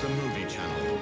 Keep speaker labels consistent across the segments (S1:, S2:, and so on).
S1: the Movie Channel.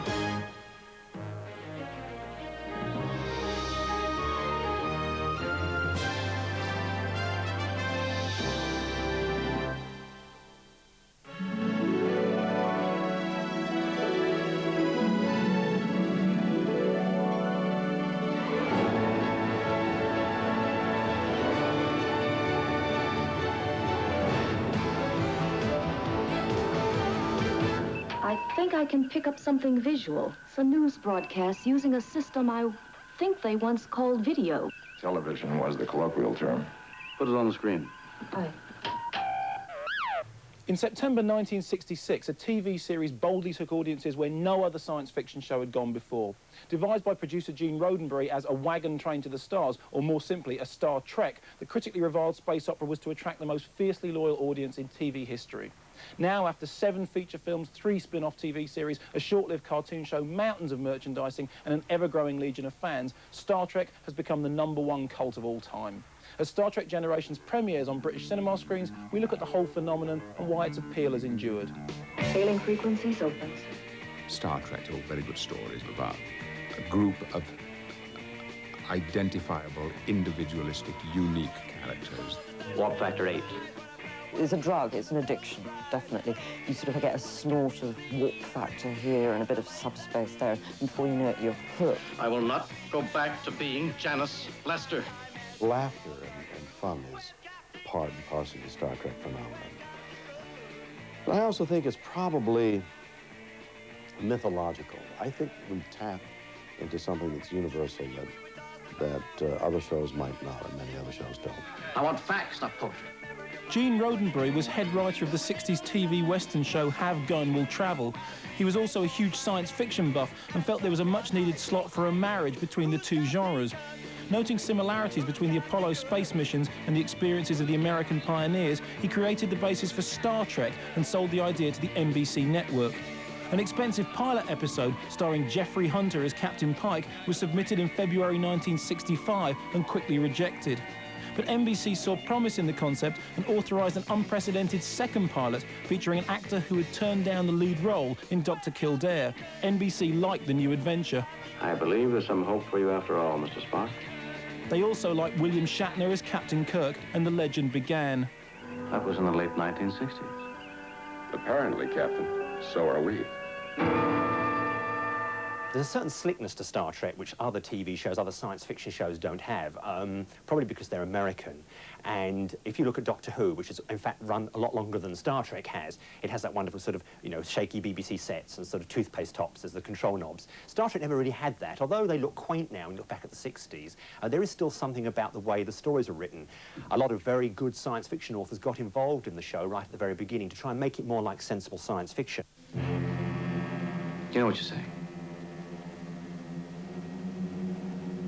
S2: I think I can pick up something visual. It's a news broadcast using a system I think they once called video.
S3: Television was the colloquial term.
S4: Put it on the screen.
S2: Aye.
S5: In September 1966, a TV series boldly took audiences where no other science fiction show had gone before. Devised by producer Gene Roddenberry as a wagon train to the stars, or more simply, a Star Trek, the critically reviled space opera was to attract the most fiercely loyal audience in TV history. Now, after 7 feature films, 3 spin-off TV series, a short-lived cartoon show, mountains of merchandising, and an ever-growing legion of fans, Star Trek has become the #1 cult of all time. As Star Trek Generations premieres on British cinema screens, we look at the whole phenomenon and why its appeal has endured.
S2: Hailing frequencies opens.
S6: Star Trek told very good stories about a group of identifiable, individualistic, unique characters.
S4: Warp factor 8.
S7: It's a drug, it's an addiction, definitely. You sort of get a snort of warp factor here and a bit of subspace there, and before you know it, you're hooked.
S4: I will not go back to being Janice Lester.
S8: Laughter and fun is part and parcel of the Star Trek phenomenon. But I also think it's probably mythological. I think we tap into something that's universal that other shows might not, and many other shows don't.
S4: I want facts, not poetry.
S5: Gene Roddenberry was head writer of the 60s TV Western show Have Gun Will Travel. He was also a huge science fiction buff and felt there was a much-needed slot for a marriage between the two genres. Noting similarities between the Apollo space missions and the experiences of the American pioneers, he created the basis for Star Trek and sold the idea to the NBC network. An expensive pilot episode starring Jeffrey Hunter as Captain Pike was submitted in February 1965 and quickly rejected. But NBC saw promise in the concept and authorised an unprecedented second pilot featuring an actor who had turned down the lead role in Dr. Kildare. NBC liked the new adventure.
S4: I believe there's some hope for you after all, Mr. Spock.
S5: They also liked William Shatner as Captain Kirk, and the legend began.
S4: That was in the late 1960s.
S3: Apparently, Captain, so are we.
S9: There's a certain slickness to Star Trek which other TV shows, other science fiction shows don't have, probably because they're American. And if you look at Doctor Who, which has in fact run a lot longer than Star Trek has, it has that wonderful sort of, you know, shaky BBC sets and sort of toothpaste tops as the control knobs. Star Trek never really had that. Although they look quaint now when you look back at the 60s, there is still something about the way the stories are written. A lot of very good science fiction authors got involved in the show right at the very beginning to try and make it more like sensible science fiction.
S4: Do you know what you're saying?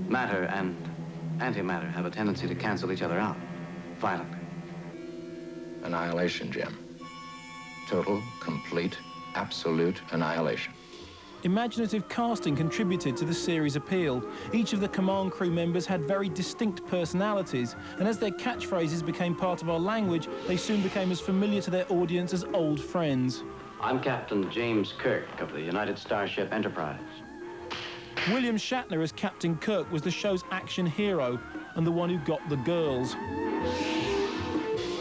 S4: Matter and antimatter have a tendency to cancel each other out, violently.
S3: Annihilation, Jim. Total, complete, absolute annihilation.
S5: Imaginative casting contributed to the series' appeal. Each of the command crew members had very distinct personalities, and as their catchphrases became part of our language, they soon became as familiar to their audience as old friends.
S4: I'm Captain James Kirk of the United Starship Enterprise.
S5: William Shatner as Captain Kirk was the show's action hero and the one who got the girls.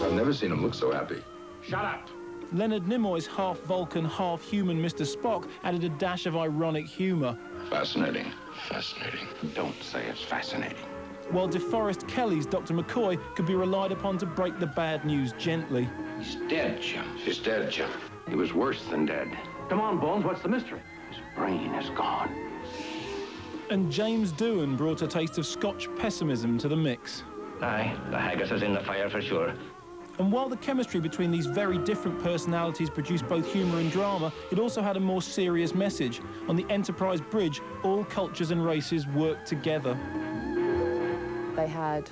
S3: I've never seen him look so happy.
S4: Shut up!
S5: Leonard Nimoy's half-Vulcan, half-human Mr. Spock added a dash of ironic humour.
S3: Fascinating. Fascinating. Don't say it's fascinating.
S5: While DeForest Kelly's Dr. McCoy could be relied upon to break the bad news gently.
S3: He's dead, Jim. He's dead, Jim. He was worse than dead.
S4: Come on, Bones, what's the mystery?
S3: His brain is gone.
S5: And James Doohan brought a taste of Scotch pessimism to the mix.
S4: Aye, the haggis is in the fire for sure.
S5: And while the chemistry between these very different personalities produced both humour and drama, it also had a more serious message. On the Enterprise bridge, all cultures and races worked together.
S10: They had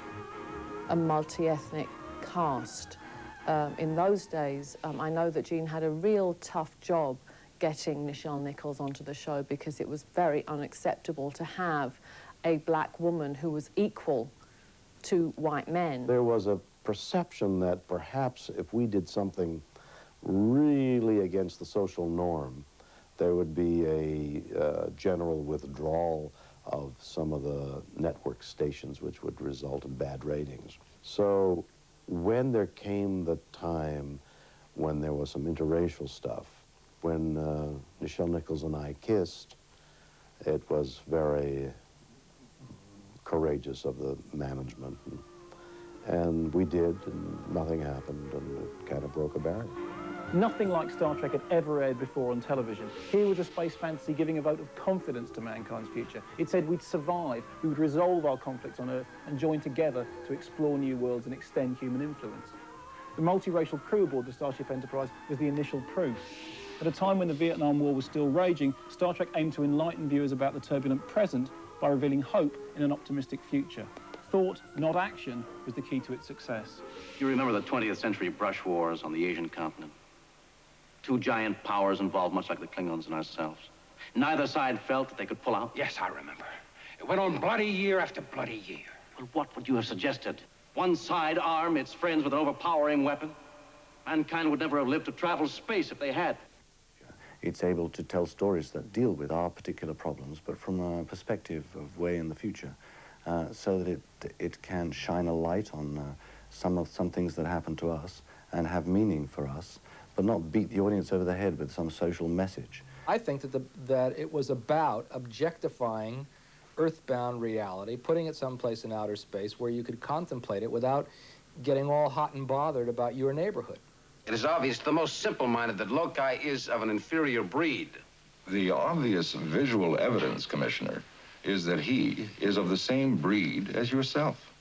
S10: a multi-ethnic cast. In those days, I know that Gene had a real tough job getting Nichelle Nichols onto the show because it was very unacceptable to have a black woman who was equal to white men.
S8: There was a perception that perhaps if we did something really against the social norm, there would be a general withdrawal of some of the network stations, which would result in bad ratings. So when there came the time when there was some interracial stuff, when Nichelle Nichols and I kissed, it was very courageous of the management. And we did, and nothing happened, and it kind of broke a barrier.
S5: Nothing like Star Trek had ever aired before on television. Here was a space fantasy giving a vote of confidence to mankind's future. It said we'd survive, we would resolve our conflicts on Earth and join together to explore new worlds and extend human influence. The multiracial crew aboard the Starship Enterprise was the initial proof. At a time when the Vietnam War was still raging, Star Trek aimed to enlighten viewers about the turbulent present by revealing hope in an optimistic future. Thought, not action, was the key to its success.
S4: You remember the 20th century brush wars on the Asian continent? Two giant powers involved, much like the Klingons and ourselves. Neither side felt that they could pull out.
S3: Yes, I remember. It went on bloody year after bloody year.
S4: Well, what would you have suggested? One side arm its friends with an overpowering weapon? Mankind would never have lived to travel space if they had.
S1: It's able to tell stories that deal with our particular problems, but from a perspective of way in the future, so that it can shine a light on some things that happen to us and have meaning for us, but not beat the audience over the head with some social message.
S11: I think that it was about objectifying earthbound reality, putting it someplace in outer space where you could contemplate it without getting all hot and bothered about your neighborhood.
S3: It is obvious to the most simple-minded that Lokai is of an inferior breed.
S6: The obvious visual evidence, Commissioner, is that he is of the same breed as yourself.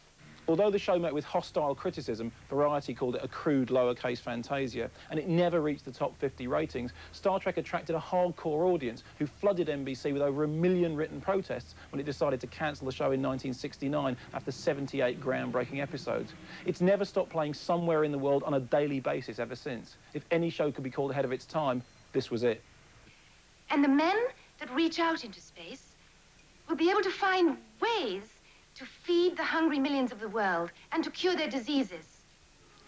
S5: Although the show met with hostile criticism, Variety called it a crude lowercase fantasia, and it never reached the top 50 ratings, Star Trek attracted a hardcore audience who flooded NBC with over 1 million written protests when it decided to cancel the show in 1969 after 78 groundbreaking episodes. It's never stopped playing somewhere in the world on a daily basis ever since. If any show could be called ahead of its time, this was it.
S12: And the men that reach out into space will be able to find ways to feed the hungry millions of the world and to cure their diseases.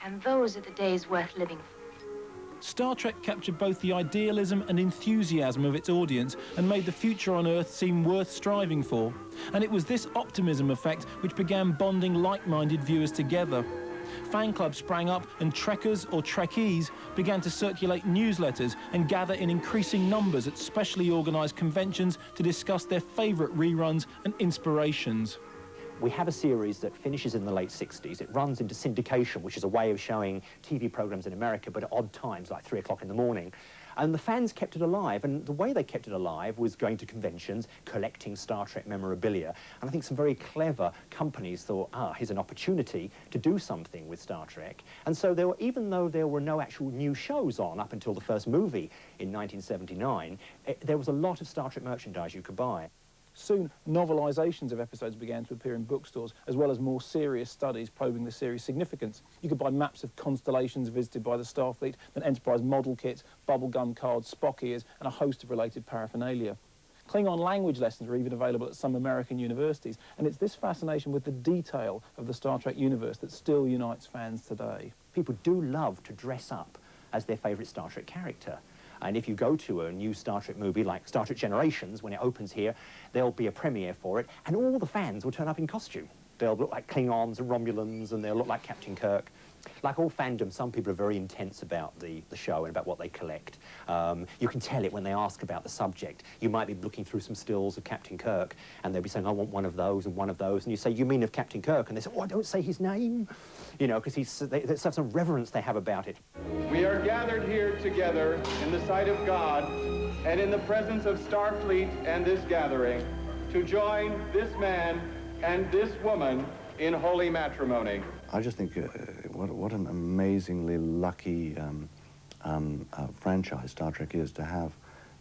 S12: And those are the days worth living for.
S5: Star Trek captured both the idealism and enthusiasm of its audience and made the future on Earth seem worth striving for. And it was this optimism effect which began bonding like-minded viewers together. Fan clubs sprang up and Trekkers or Trekkies began to circulate newsletters and gather in increasing numbers at specially organised conventions to discuss their favourite reruns and inspirations.
S9: We have a series that finishes in the late 60s. It runs into syndication, which is a way of showing TV programs in America, but at odd times, like 3 o'clock in the morning. And the fans kept it alive, and the way they kept it alive was going to conventions, collecting Star Trek memorabilia. And I think some very clever companies thought, here's an opportunity to do something with Star Trek. And so there were, even though there were no actual new shows on up until the first movie in 1979, there was a lot of Star Trek merchandise you could buy.
S5: Soon, novelisations of episodes began to appear in bookstores, as well as more serious studies probing the series' significance. You could buy maps of constellations visited by the Starfleet, an Enterprise model kit, bubblegum cards, Spock ears, and a host of related paraphernalia. Klingon language lessons were even available at some American universities, and it's this fascination with the detail of the Star Trek universe that still unites fans today.
S9: People do love to dress up as their favourite Star Trek character. And if you go to a new Star Trek movie like Star Trek Generations, when it opens here, there'll be a premiere for it, and all the fans will turn up in costume. They'll look like Klingons and Romulans, and they'll look like Captain Kirk. Like all fandom, some people are very intense about the show and about what they collect. You can tell it when they ask about the subject. You might be looking through some stills of Captain Kirk, and they'll be saying, I want one of those and one of those. And you say, you mean of Captain Kirk? And they say, oh, don't say his name. You know, because there's some reverence they have about it.
S13: We are gathered here together in the sight of God and in the presence of Starfleet and this gathering to join this man and this woman in holy matrimony.
S1: I just think what an amazingly lucky franchise Star Trek is to have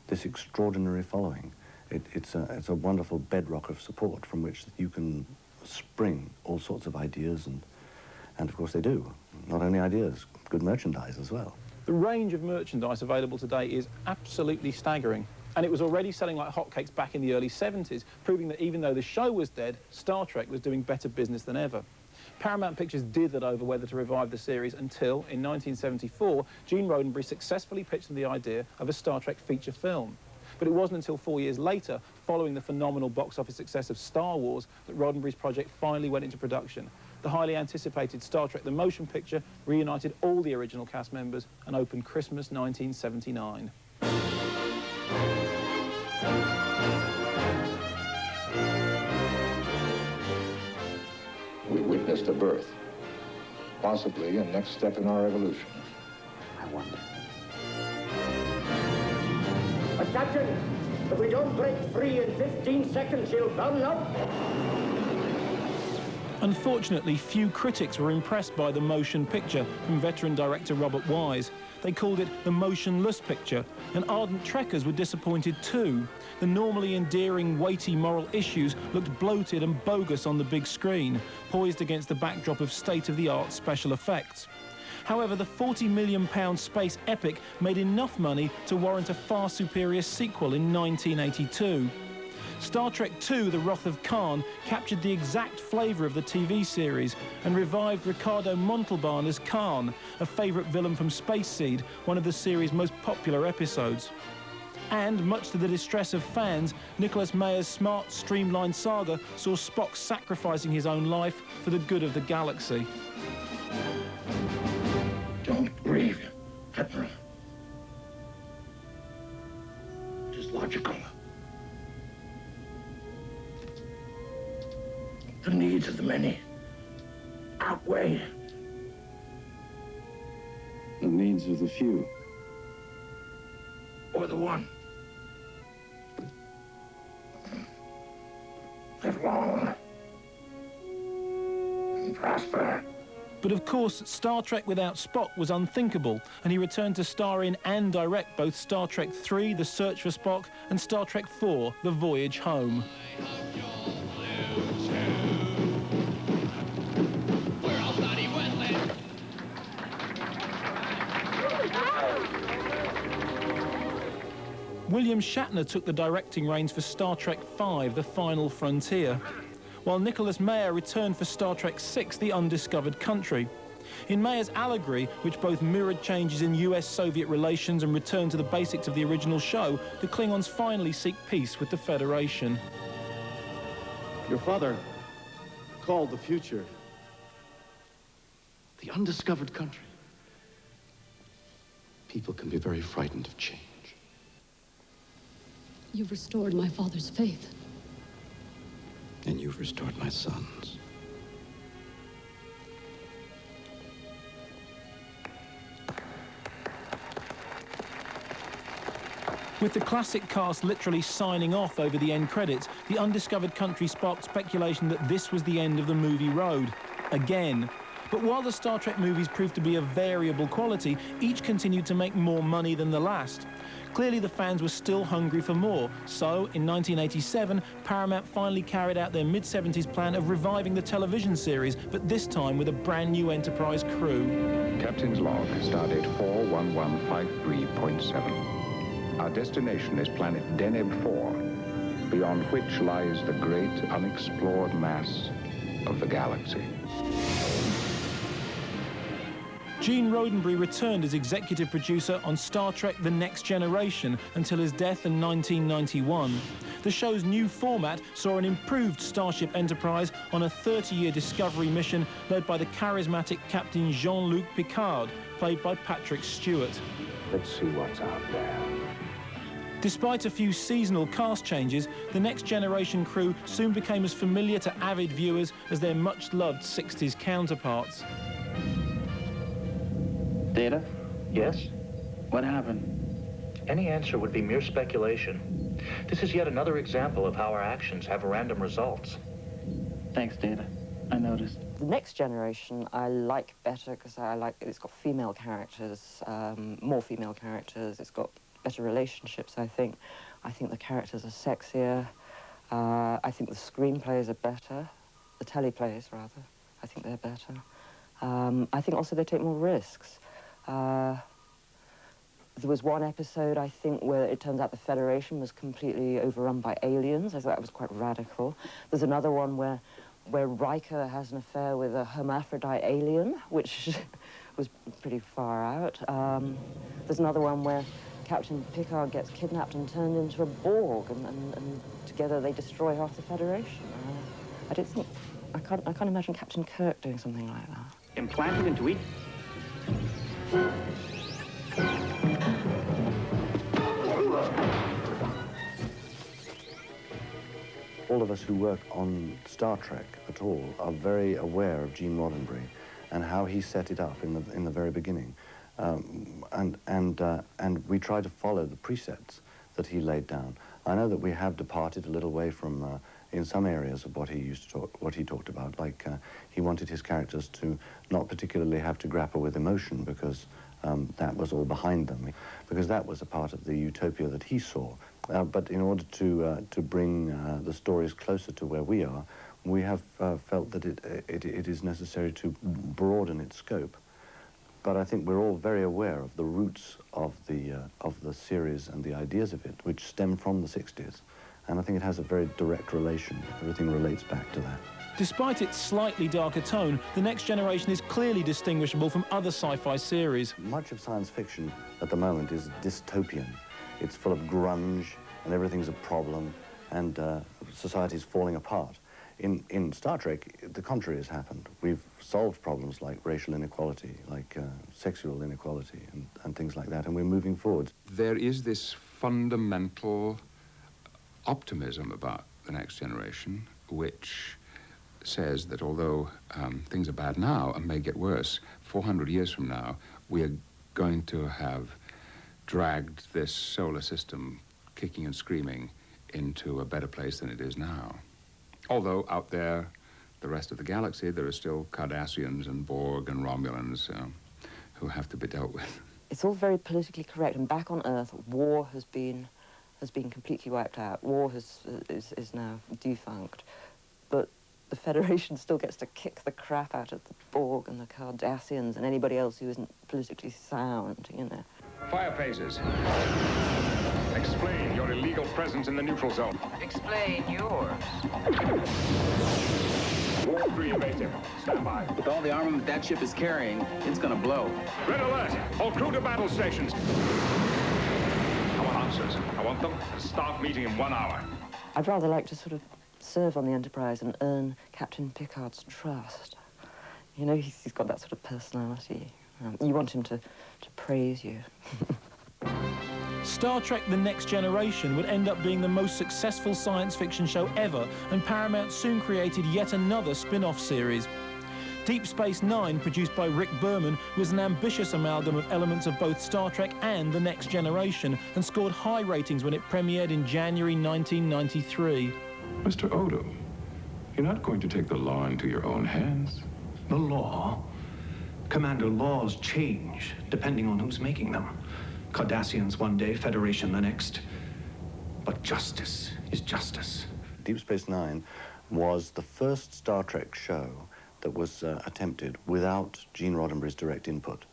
S1: this extraordinary following. It's a wonderful bedrock of support from which you can spring all sorts of ideas, and of course they do. Not only ideas, good merchandise as well.
S5: The range of merchandise available today is absolutely staggering. And it was already selling like hotcakes back in the early 70s, proving that even though the show was dead, Star Trek was doing better business than ever. Paramount Pictures dithered over whether to revive the series until, in 1974, Gene Roddenberry successfully pitched them the idea of a Star Trek feature film. But it wasn't until 4 years later, following the phenomenal box office success of Star Wars, that Roddenberry's project finally went into production. The highly anticipated Star Trek the Motion Picture reunited all the original cast members and opened Christmas 1979.
S6: We witnessed a birth, possibly a next step in our evolution.
S8: I wonder.
S14: Attention! If we don't break free in 15 seconds, she'll burn up.
S5: Unfortunately, few critics were impressed by the motion picture from veteran director Robert Wise. They called it the motionless picture, and ardent Trekkers were disappointed too. The normally endearing, weighty moral issues looked bloated and bogus on the big screen, poised against the backdrop of state-of-the-art special effects. However, the £40 million space epic made enough money to warrant a far superior sequel in 1982. Star Trek II, The Wrath of Khan, captured the exact flavour of the TV series and revived Ricardo Montalban as Khan, a favourite villain from Space Seed, one of the series' most popular episodes. And, much to the distress of fans, Nicholas Meyer's smart, streamlined saga saw Spock sacrificing his own life for the good of the galaxy.
S14: Don't grieve, Admiral. It is logical. The needs of the many outweigh
S1: the needs of the few.
S14: Or the one. Live long and prosper.
S5: But of course, Star Trek without Spock was unthinkable, and he returned to star in and direct both Star Trek III, The Search for Spock, and Star Trek IV, The Voyage Home. William Shatner took the directing reins for Star Trek V, The Final Frontier, while Nicholas Meyer returned for Star Trek VI, The Undiscovered Country. In Meyer's allegory, which both mirrored changes in US-Soviet relations and returned to the basics of the original show, the Klingons finally seek peace with the Federation.
S15: Your father called the future the undiscovered country. People can be very frightened of change.
S16: You've restored my father's faith.
S15: And you've restored my son's.
S5: With the classic cast literally signing off over the end credits, The Undiscovered Country sparked speculation that this was the end of the movie road. Again. But while the Star Trek movies proved to be of variable quality, each continued to make more money than the last. Clearly, the fans were still hungry for more, so in 1987, Paramount finally carried out their mid-70s plan of reviving the television series, but this time with a brand new Enterprise crew.
S6: Captain's log, stardate 41153.7. Our destination is planet Deneb 4, beyond which lies the great unexplored mass of the galaxy.
S5: Gene Roddenberry returned as executive producer on Star Trek The Next Generation until his death in 1991. The show's new format saw an improved Starship Enterprise on a 30-year discovery mission led by the charismatic Captain Jean-Luc Picard, played by Patrick Stewart.
S8: Let's see what's out there.
S5: Despite a few seasonal cast changes, the Next Generation crew soon became as familiar to avid viewers as their much-loved 60s counterparts.
S17: Data? Yes? What happened? Any answer would be mere speculation. This is yet another example of how our actions have random results. Thanks, Data. I noticed.
S7: The Next Generation I like better because I like it's got female characters, more female characters. It's got better relationships, I think. I think the characters are sexier. I think the screenplays are better. The teleplays, rather. I think they're better. I think also they take more risks. There was one episode, I think, where it turns out the Federation was completely overrun by aliens. I thought that was quite radical. There's another one where Riker has an affair with a hermaphrodite alien, which was pretty far out. There's another one where Captain Picard gets kidnapped and turned into a Borg, and together they destroy half the Federation. I don't think... I can't imagine Captain Kirk doing something like that.
S17: Implanted into each...
S1: All of us who work on Star Trek at all are very aware of Gene Roddenberry and how he set it up in the very beginning. And we try to follow the precepts that he laid down. I know that we have departed a little way from, in some areas of what he talked about, like he wanted his characters to not particularly have to grapple with emotion because that was all behind them, because that was a part of the utopia that he saw. But in order to bring the stories closer to where we are, we have felt that it is necessary to broaden its scope. But I think we're all very aware of the roots of the series and the ideas of it, which stem from the 60s. And I think it has a very direct relation. Everything relates back to that.
S5: Despite its slightly darker tone, The Next Generation is clearly distinguishable from other sci-fi series.
S1: Much of science fiction at the moment is dystopian. It's full of grunge, and everything's a problem, and society's falling apart. In Star Trek, the contrary has happened. We've solved problems like racial inequality, like sexual inequality, and things like that, and we're moving forward.
S6: There is this fundamental optimism about The Next Generation, which says that although things are bad now and may get worse, 400 years from now, we are going to have dragged this solar system kicking and screaming into a better place than it is now. Although out there, the rest of the galaxy, there are still Cardassians and Borg and Romulans who have to be dealt with.
S7: It's all very politically correct, and back on Earth, war has been completely wiped out. War is now defunct, but the Federation still gets to kick the crap out of the Borg and the Cardassians and anybody else who isn't politically sound, you know.
S6: Fire phases. Explain your illegal presence in the neutral zone.
S18: Explain yours.
S6: Wall 3 evasive. Stand by.
S18: With all the armament that ship is carrying, it's gonna blow.
S6: Red alert! All crew to battle stations. I want answers. I want them to start meeting in 1 hour.
S7: I'd rather like to sort of serve on the Enterprise and earn Captain Picard's trust. You know, he's got that sort of personality. You want him to praise you.
S5: Star Trek The Next Generation would end up being the most successful science fiction show ever, and Paramount soon created yet another spin-off series. Deep Space Nine, produced by Rick Berman, was an ambitious amalgam of elements of both Star Trek and The Next Generation, and scored high ratings when it premiered in January 1993.
S6: Mr. Odo, you're not going to take the law into your own hands.
S15: The law? Commander, laws change depending on who's making them. Cardassians one day, Federation the next. But justice is justice.
S1: Deep Space Nine was the first Star Trek show that was attempted without Gene Roddenberry's direct input.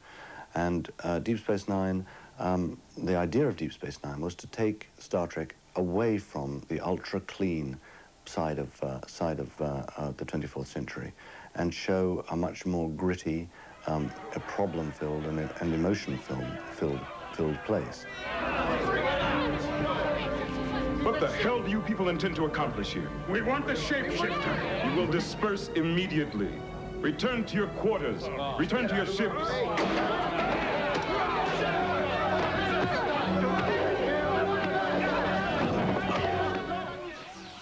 S1: And Deep Space Nine, the idea of Deep Space Nine was to take Star Trek away from the ultra-clean side of the 24th century and show a much more gritty, a problem-filled and emotion-filled place.
S6: What the hell do you people intend to accomplish here? We want the shapeshifter. You will disperse immediately. Return to your quarters. Return to your ships.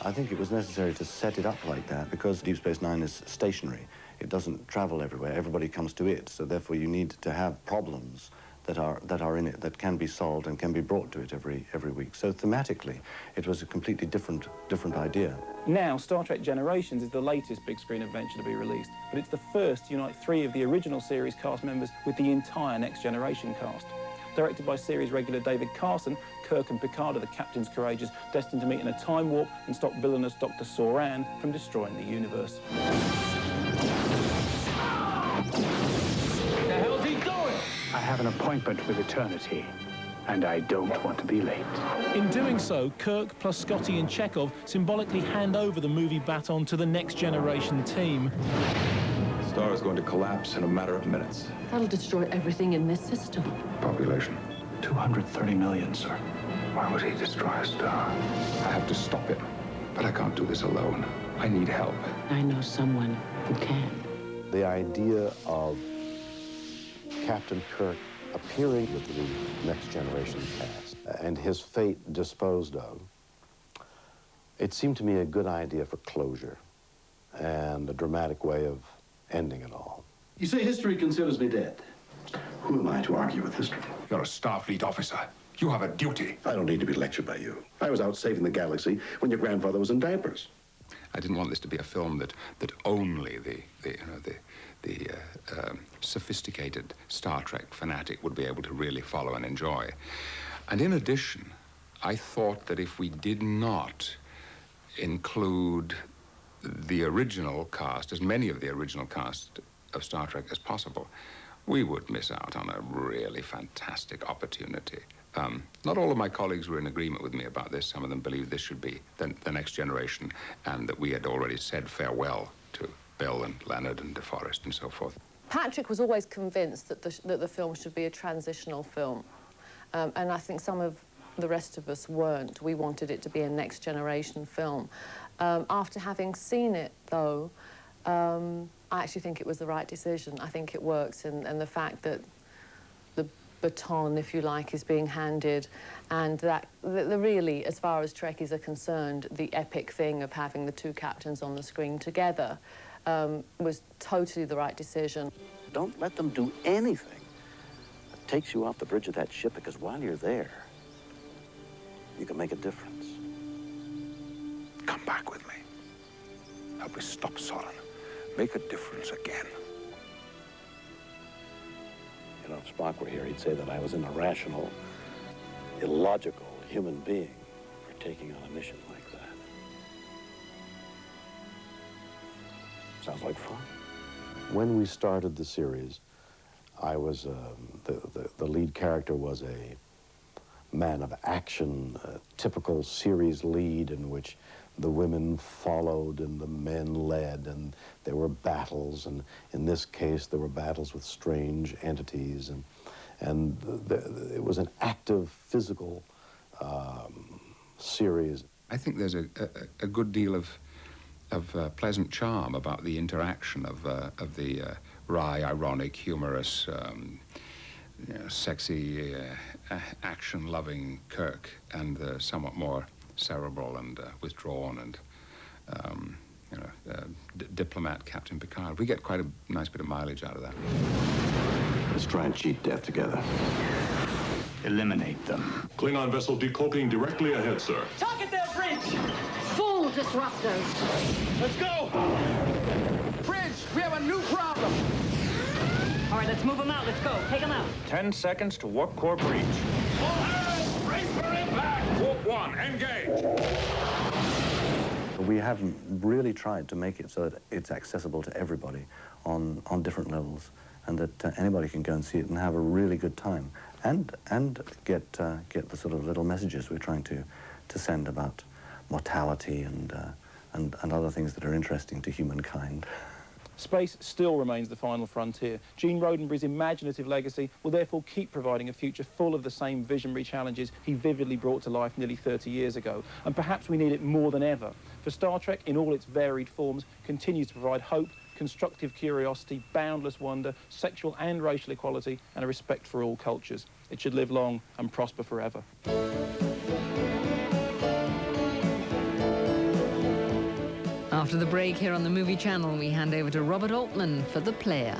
S1: I think it was necessary to set it up like that because Deep Space Nine is stationary. It doesn't travel everywhere. Everybody comes to it. So therefore you need to have problems that are in it, that can be solved and can be brought to it every week. So thematically, it was a completely different idea.
S5: Now, Star Trek Generations is the latest big screen adventure to be released, but it's the first to unite 3 of the original series cast members with the entire Next Generation cast. Directed by series regular David Carson, Kirk and Picard are the captains courageous, destined to meet in a time warp and stop villainous Dr. Soran from destroying the universe.
S17: The hell's he doing?
S19: I have an appointment with eternity, and I don't want to be late.
S5: In doing so, Kirk plus Scotty and Chekhov symbolically hand over the movie baton to the Next Generation team.
S6: The star is going to collapse in a matter of minutes.
S16: That'll destroy everything in this system.
S6: Population.
S15: 230 million, sir.
S6: Why would he destroy a star? I have to stop him, but I can't do this alone. I need help.
S20: I know someone who can.
S8: The idea of Captain Kirk appearing with the Next Generation cast and his fate disposed of, it seemed to me a good idea for closure and a dramatic way of ending it all.
S21: You say history considers me dead. Who am I to argue with history?
S6: You're a Starfleet officer. You have a duty.
S21: I don't need to be lectured by you. I was out saving the galaxy when your grandfather was in diapers.
S6: I didn't want this to be a film that only the sophisticated Star Trek fanatic would be able to really follow and enjoy. And in addition, I thought that if we did not include the original cast, as many of the original cast of Star Trek as possible, we would miss out on a really fantastic opportunity. Not all of my colleagues were in agreement with me about this. Some of them believed this should be the Next Generation, and that we had already said farewell to Bill and Leonard and DeForest and so forth.
S10: Patrick was always convinced that the film should be a transitional film, and I think some of the rest of us weren't. We wanted it to be a Next Generation film. After having seen it, though, I actually think it was the right decision. I think it works, and the fact that the baton, if you like, is being handed, and that the really, as far as Trekkies are concerned, the epic thing of having the two captains on the screen together was totally the right decision.
S1: Don't let them do anything that takes you off the bridge of that ship, because while you're there, you can make a difference.
S6: Come back with me. Help me stop Soren. Make a difference again.
S1: You know, if Spock were here, he'd say that I was an irrational, illogical human being for taking on a mission like that. Sounds like fun.
S8: When we started the series, I was, the lead character was a man of action, a typical series lead in which the women followed and the men led, and there were battles, and in this case there were battles with strange entities, and it was an active, physical series.
S6: I think there's a good deal of pleasant charm about the interaction of the wry, ironic, humorous, sexy, action-loving Kirk, and the somewhat more cerebral and withdrawn and diplomat Captain Picard. We get quite a nice bit of mileage out of that.
S21: Let's try and cheat death together.
S19: Eliminate them.
S22: Klingon vessel decloaking directly ahead, sir.
S23: Target their bridge!
S20: Full disruptors!
S23: Let's go! Bridge, we have a new problem!
S20: All right, let's move them out. Let's go. Take them out.
S22: 10 seconds to warp core breach.
S23: All hands, brace for impact!
S22: Warp 1, engage!
S1: We haven't really tried to make it so that it's accessible to everybody on different levels, and that anybody can go and see it and have a really good time, and get the sort of little messages we're trying to send about mortality and other things that are interesting to humankind.
S5: Space still remains the final frontier. Gene Roddenberry's imaginative legacy will therefore keep providing a future full of the same visionary challenges he vividly brought to life nearly 30 years ago. And perhaps we need it more than ever. For Star Trek, in all its varied forms, continues to provide hope, constructive curiosity, boundless wonder, sexual and racial equality, and a respect for all cultures. It should live long and prosper forever.
S24: After the break here on the Movie Channel, we hand over to Robert Altman for The Player.